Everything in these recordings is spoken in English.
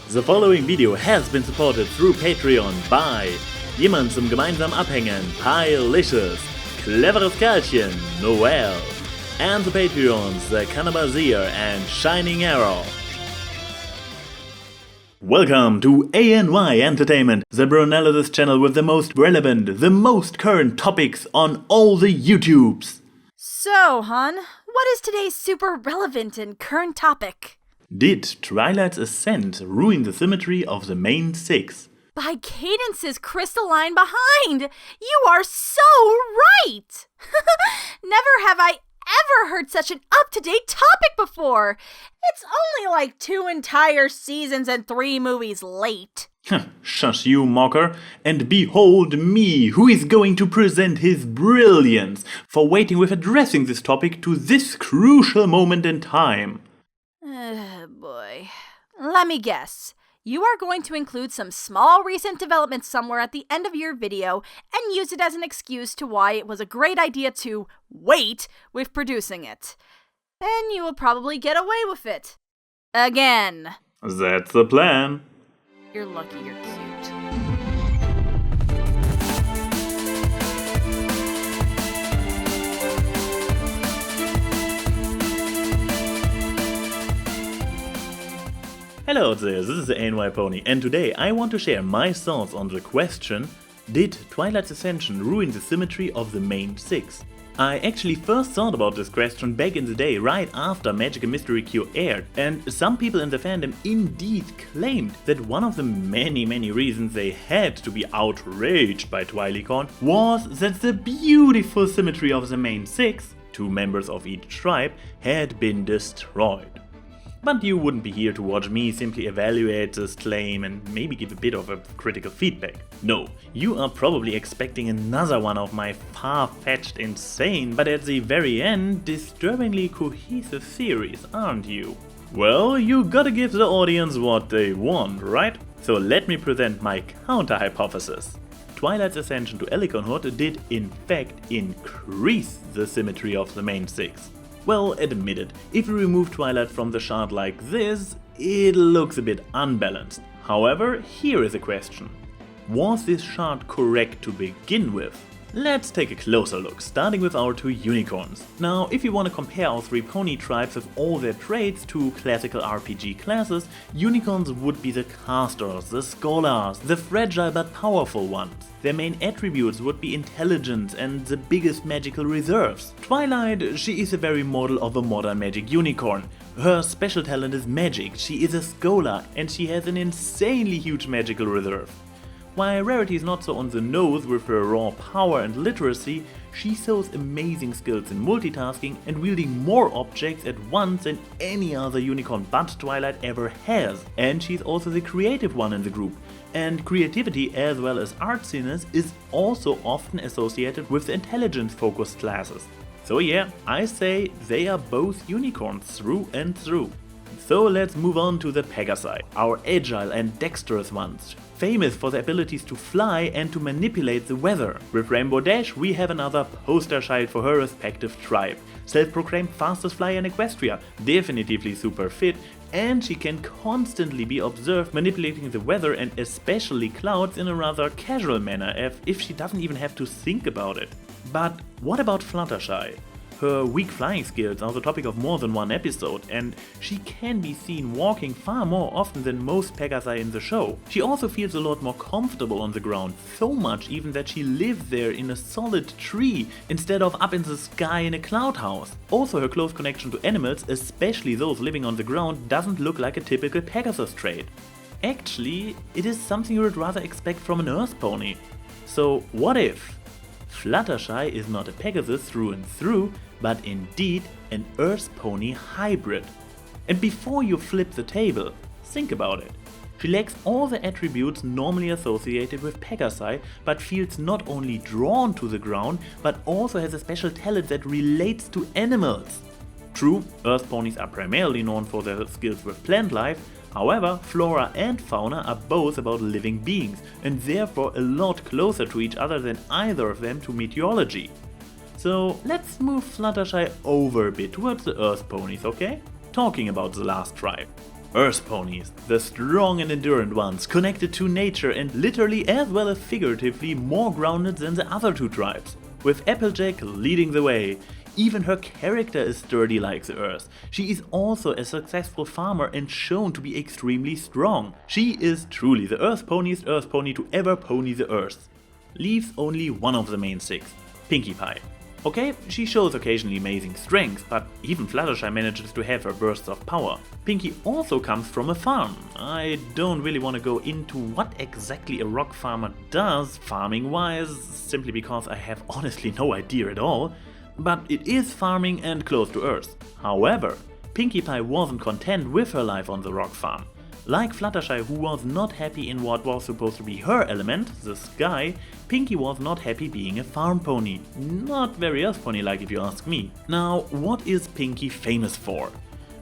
The following video has been supported through Patreon by Jemand zum gemeinsam abhängen, Pilicious, Cleveres Kerlchen, Noel, and the Patreons, the Cannabazir and Shining Arrow. Welcome to ANY Entertainment, the Brunanalysis channel with the most relevant, the most current topics on all the YouTubes. So, hon, what is today's super relevant and current topic? Did Twilight's Ascent ruin the symmetry of the main six? By Cadence's crystalline behind! You are so right! Never have I ever heard such an up-to-date topic before! It's only like 2 entire seasons and 3 movies late. Shush you, mocker, and behold me, who is going to present his brilliance for waiting with addressing this topic to this crucial moment in time. Boy. Let me guess. You are going to include some small recent developments somewhere at the end of your video and use it as an excuse to why it was a great idea to wait with producing it. And you will probably get away with it. Again. That's the plan. You're lucky you're cute. Hello there, this is TheAnYPony, and today I want to share my thoughts on the question: did Twilight's Ascension ruin the symmetry of the main six? I actually first thought about this question back in the day, right after Magic & Mystery Cure aired, and some people in the fandom indeed claimed that one of the many reasons they had to be outraged by TwilyCon was that the beautiful symmetry of the main six, 2 members of each tribe, had been destroyed. But you wouldn't be here to watch me simply evaluate this claim and maybe give a bit of a critical feedback. No, you are probably expecting another one of my far-fetched, insane, but at the very end, disturbingly cohesive theories, aren't you? Well, you gotta give the audience what they want, right? So let me present my counter-hypothesis. Twilight's ascension to Eliconhood did in fact increase the symmetry of the main six. Well, admitted, if we remove Twilight from the chart like this, it looks a bit unbalanced. However, here is a question. Was this chart correct to begin with? Let's take a closer look, starting with our 2 unicorns. Now, if you want to compare our 3 pony tribes with all their traits to classical RPG classes, unicorns would be the casters, the scholars, the fragile but powerful ones. Their main attributes would be intelligence and the biggest magical reserves. Twilight, she is a very model of a modern magic unicorn. Her special talent is magic, she is a scholar, and she has an insanely huge magical reserve. While Rarity is not so on the nose with her raw power and literacy, she shows amazing skills in multitasking and wielding more objects at once than any other unicorn but Twilight ever has. And she's also the creative one in the group. And creativity as well as artsiness is also often associated with the intelligence-focused classes. So yeah, I say they are both unicorns through and through. So let's move on to the Pegasi, our agile and dexterous ones, famous for their abilities to fly and to manipulate the weather. With Rainbow Dash we have another poster child for her respective tribe. Self-proclaimed fastest flyer in Equestria, definitively super fit, and she can constantly be observed manipulating the weather and especially clouds in a rather casual manner, if she doesn't even have to think about it. But what about Fluttershy? Her weak flying skills are the topic of more than one episode, and she can be seen walking far more often than most Pegasi in the show. She also feels a lot more comfortable on the ground, so much even that she lives there in a solid tree instead of up in the sky in a cloud house. Also, her close connection to animals, especially those living on the ground, doesn't look like a typical Pegasus trait. Actually, it is something you would rather expect from an Earth pony. So what if Fluttershy is not a Pegasus through and through, but indeed an Earth pony hybrid? And before you flip the table, think about it. She lacks all the attributes normally associated with Pegasi, but feels not only drawn to the ground, but also has a special talent that relates to animals. True, Earth ponies are primarily known for their skills with plant life. However, flora and fauna are both about living beings, and therefore a lot closer to each other than either of them to meteorology. So let's move Fluttershy over a bit towards the Earth ponies, okay? talking about the last tribe. Earth ponies, the strong and endurant ones, connected to nature and literally as well as figuratively more grounded than the other two tribes. With Applejack leading the way. Even her character is sturdy like the Earth. She is also a successful farmer and shown to be extremely strong. She is truly the Earth poniest Earth pony to ever pony the Earth. Leaves only one of the main 6, Pinkie Pie. Okay, she shows occasionally amazing strength, but even Fluttershy manages to have her bursts of power. Pinkie also comes from a farm. I don't really want to go into what exactly a rock farmer does farming wise, simply because I have honestly no idea at all. But it is farming and close to Earth. However, Pinkie Pie wasn't content with her life on the rock farm. Like Fluttershy, who was not happy in what was supposed to be her element, the sky, Pinkie was not happy being a farm pony. Not very Earth pony like if you ask me. Now, what is Pinkie famous for?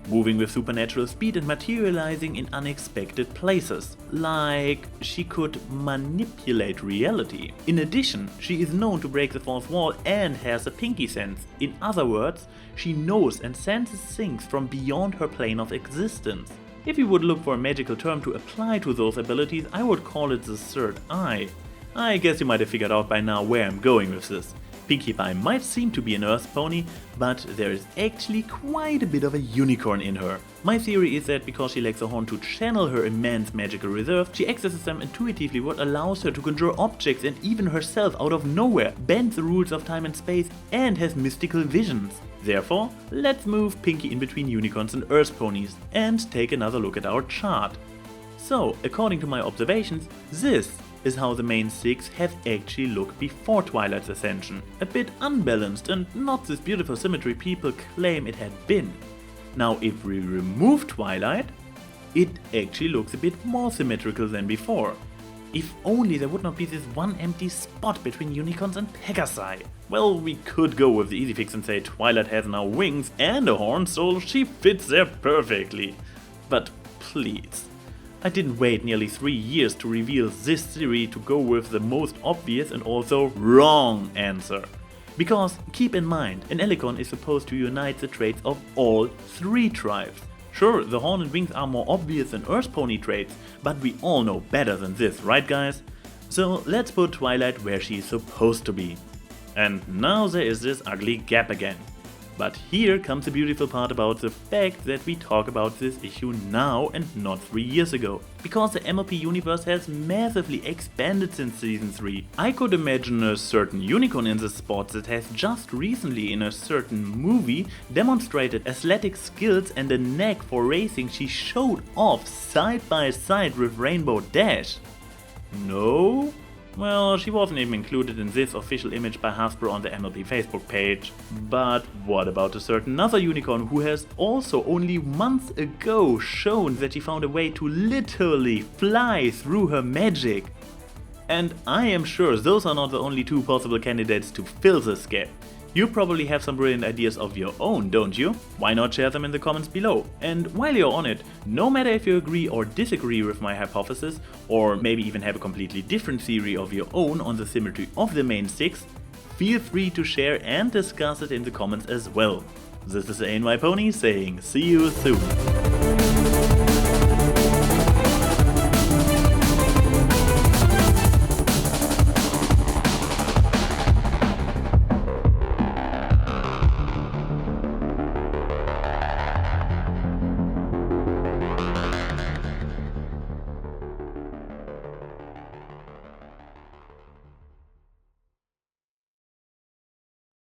Moving with supernatural speed and materializing in unexpected places. Like, she could manipulate reality. In addition, she is known to break the fourth wall and has a Pinkie sense. In other words, she knows and senses things from beyond her plane of existence. If you would look for a magical term to apply to those abilities, I would call it the third eye. I guess you might have figured out by now where I'm going with this. Pinkie Pie might seem to be an Earth pony, but there is actually quite a bit of a unicorn in her. My theory is that because she lacks a horn to channel her immense magical reserve, she accesses them intuitively, what allows her to conjure objects and even herself out of nowhere, bend the rules of time and space, and has mystical visions. Therefore, let's move Pinkie in between unicorns and Earth ponies and take another look at our chart. So, according to my observations, this is how the main 6 have actually looked before Twilight's ascension. A bit unbalanced and not this beautiful symmetry people claim it had been. Now if we remove Twilight, it actually looks a bit more symmetrical than before. If only there would not be this one empty spot between unicorns and Pegasi. Well, we could go with the easy fix and say Twilight has now wings and a horn, so she fits there perfectly. But please. I didn't wait nearly 3 years to reveal this theory to go with the most obvious and also wrong answer. Because, keep in mind, an Elecon is supposed to unite the traits of all 3 tribes. Sure, the horn and wings are more obvious than Earth pony traits, but we all know better than this, right guys? So let's put Twilight where she is supposed to be. And now there is this ugly gap again. But here comes the beautiful part about the fact that we talk about this issue now and not 3 years ago. Because the MLP universe has massively expanded since season 3. I could imagine a certain unicorn in the spot that has just recently in a certain movie demonstrated athletic skills and a knack for racing she showed off side by side with Rainbow Dash. No? Well, she wasn't even included in this official image by Hasbro on the MLP Facebook page. But what about a certain other unicorn who has also only months ago shown that she found a way to literally fly through her magic? And I am sure those are not the only 2 possible candidates to fill this gap. You probably have some brilliant ideas of your own, don't you? Why not share them in the comments below? And while you're on it, no matter if you agree or disagree with my hypothesis, or maybe even have a completely different theory of your own on the symmetry of the main 6, feel free to share and discuss it in the comments as well. This is TheAnYPony saying see you soon.